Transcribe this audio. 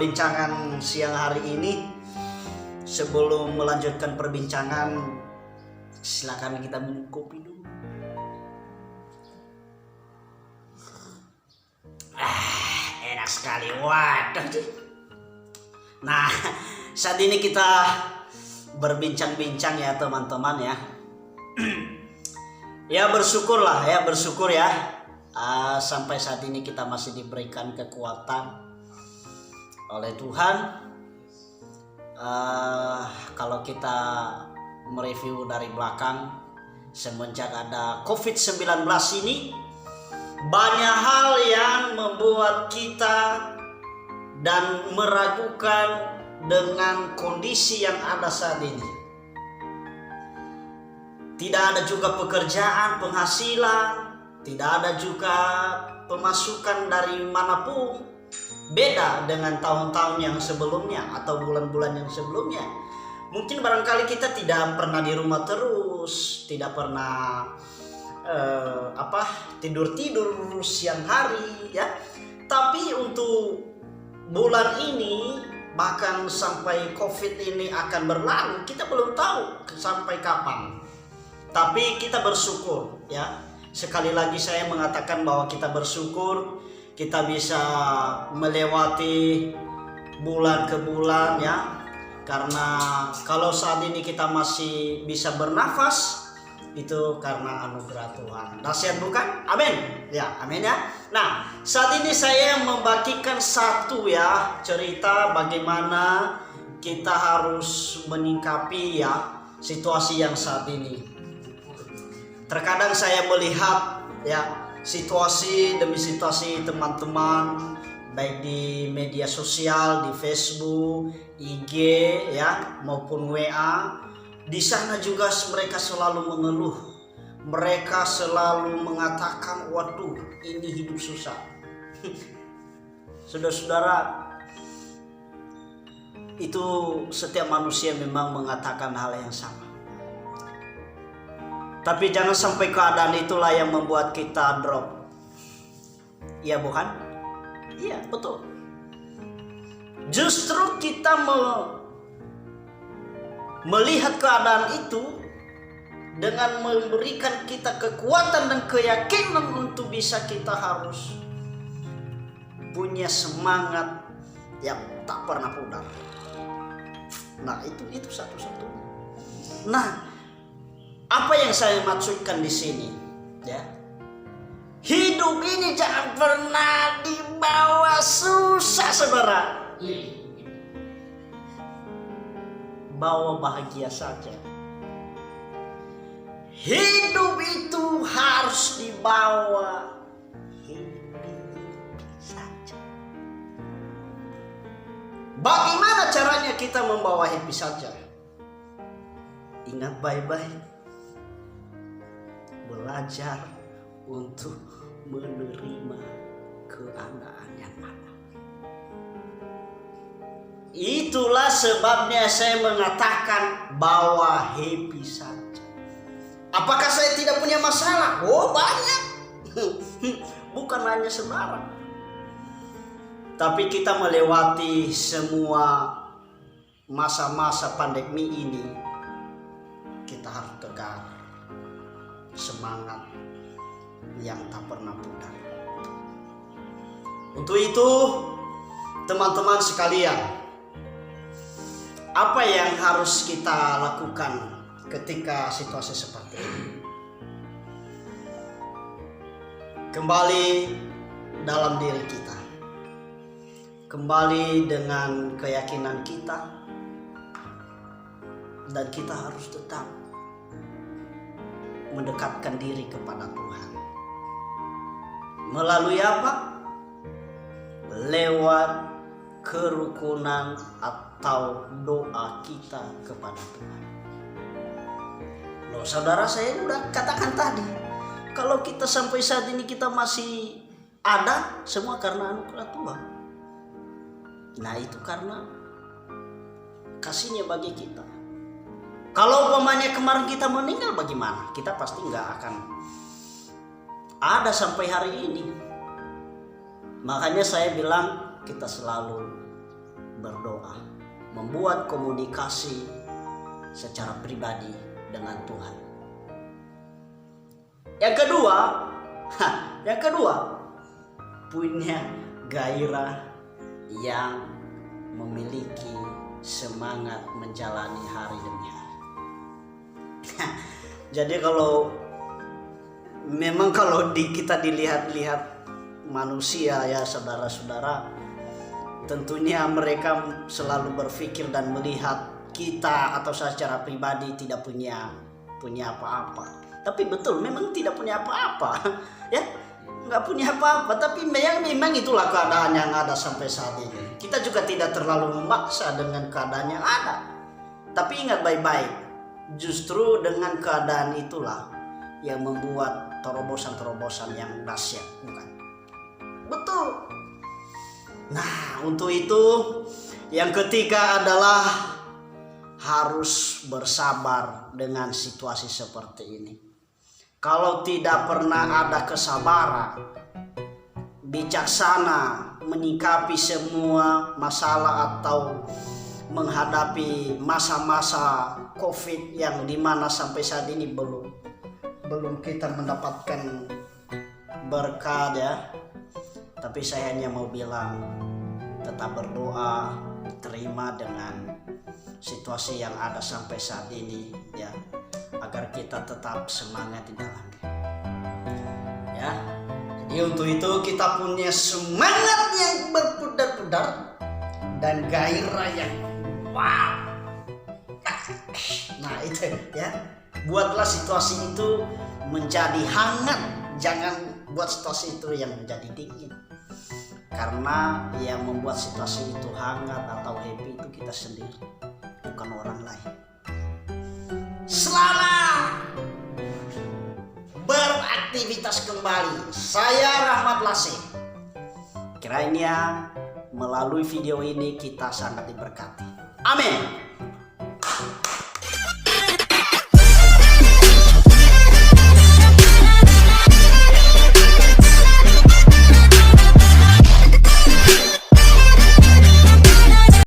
perbincangan siang hari ini. Sebelum melanjutkan perbincangan, silakan kita minum kopi dulu. Enak sekali, waduh. Nah, saat ini kita berbincang-bincang ya teman-teman ya. Ya bersyukur ya. Sampai saat ini kita masih diberikan kekuatan oleh Tuhan. Kalau kita mereview dari belakang, semenjak ada COVID-19 ini, banyak hal yang membuat kita dan meragukan dengan kondisi yang ada saat ini. Tidak ada juga pekerjaan, penghasilan, tidak ada juga pemasukan dari manapun. Beda dengan tahun-tahun yang sebelumnya atau bulan-bulan yang sebelumnya. Mungkin barangkali kita tidak pernah di rumah terus, tidak pernah tidur-tidur siang hari ya. Tapi untuk bulan ini, bahkan sampai COVID ini akan berlalu, kita belum tahu sampai kapan. Tapi kita bersyukur ya. Sekali lagi saya mengatakan bahwa kita bersyukur kita bisa melewati bulan ke bulan ya. Karena kalau saat ini kita masih bisa bernafas, itu karena anugerah Tuhan. Dahsyat bukan? Amin. Ya, amin ya. Nah, saat ini saya membagikan satu ya cerita bagaimana kita harus menyikapi ya situasi yang saat ini. Terkadang saya melihat ya situasi demi situasi teman-teman, baik di media sosial, di Facebook, IG ya maupun WA. Di sana juga mereka selalu mengeluh. Mereka selalu mengatakan, waduh ini hidup susah. Saudara-saudara, itu setiap manusia memang mengatakan hal yang sama. Tapi jangan sampai keadaan itulah yang membuat kita drop. Iya bukan? Iya betul. Justru kita melihat keadaan itu dengan memberikan kita kekuatan dan keyakinan untuk bisa kita harus punya semangat yang tak pernah pudar. Nah itu satu-satu. Nah, apa yang saya maksudkan di sini ya? Hidup ini jangan pernah dibawa susah, saudara. Bawa bahagia saja. Hidup itu harus dibawa happy saja. Bagaimana caranya kita membawa happy saja? Ingat baik-baik. Belajar untuk menerima keadaan yang ada. Itulah sebabnya saya mengatakan bawa happy saja. Apakah saya tidak punya masalah? Oh banyak. Bukan hanya sembarang. Tapi kita melewati semua masa-masa pandemi ini, kita harus tegar, semangat yang tak pernah pudar. Untuk itu teman-teman sekalian, apa yang harus kita lakukan ketika situasi seperti ini? Kembali dalam diri kita, kembali dengan keyakinan kita, dan kita harus tetap mendekatkan diri kepada Tuhan. Melalui apa? Lewat kerukunan atau doa kita kepada Tuhan. Loh saudara, saya udah katakan tadi, kalau kita sampai saat ini kita masih ada, semua karena anugerah Tuhan. Nah itu karena kasihnya bagi kita. Kalau umpamanya kemarin kita meninggal bagaimana? Kita pasti nggak akan ada sampai hari ini. Makanya saya bilang kita selalu berdoa, membuat komunikasi secara pribadi dengan Tuhan. Yang kedua, punya gairah yang memiliki semangat menjalani hari demi hari. Jadi kalau kita dilihat-lihat manusia ya saudara-saudara, tentunya mereka selalu berpikir dan melihat kita atau secara pribadi tidak punya apa-apa. Tapi betul, memang tidak punya apa-apa, ya, nggak punya apa-apa. Tapi memang itulah keadaan yang ada sampai saat ini. Kita juga tidak terlalu memaksa dengan keadaan yang ada. Tapi ingat baik-baik, justru dengan keadaan itulah yang membuat terobosan-terobosan yang dahsyat, bukan? Betul. Nah, untuk itu yang ketiga adalah harus bersabar dengan situasi seperti ini. Kalau tidak pernah ada kesabaran, bijaksana menyikapi semua masalah atau menghadapi masa-masa COVID yang dimana sampai saat ini belum kita mendapatkan berkah ya. Tapi saya hanya mau bilang, tetap berdoa, terima dengan situasi yang ada sampai saat ini ya, agar kita tetap semangat di dalamnya ya. Jadi untuk itu kita punya semangat yang berpudar-pudar dan gairah yang wow. Nah itu ya, buatlah situasi itu menjadi hangat, jangan buat situasi itu yang menjadi dingin. Karena yang membuat situasi itu hangat atau happy itu kita sendiri, bukan orang lain. Selamat beraktivitas kembali. Saya Rahmat Lasih. Kiranya melalui video ini kita sangat diberkati. Amin.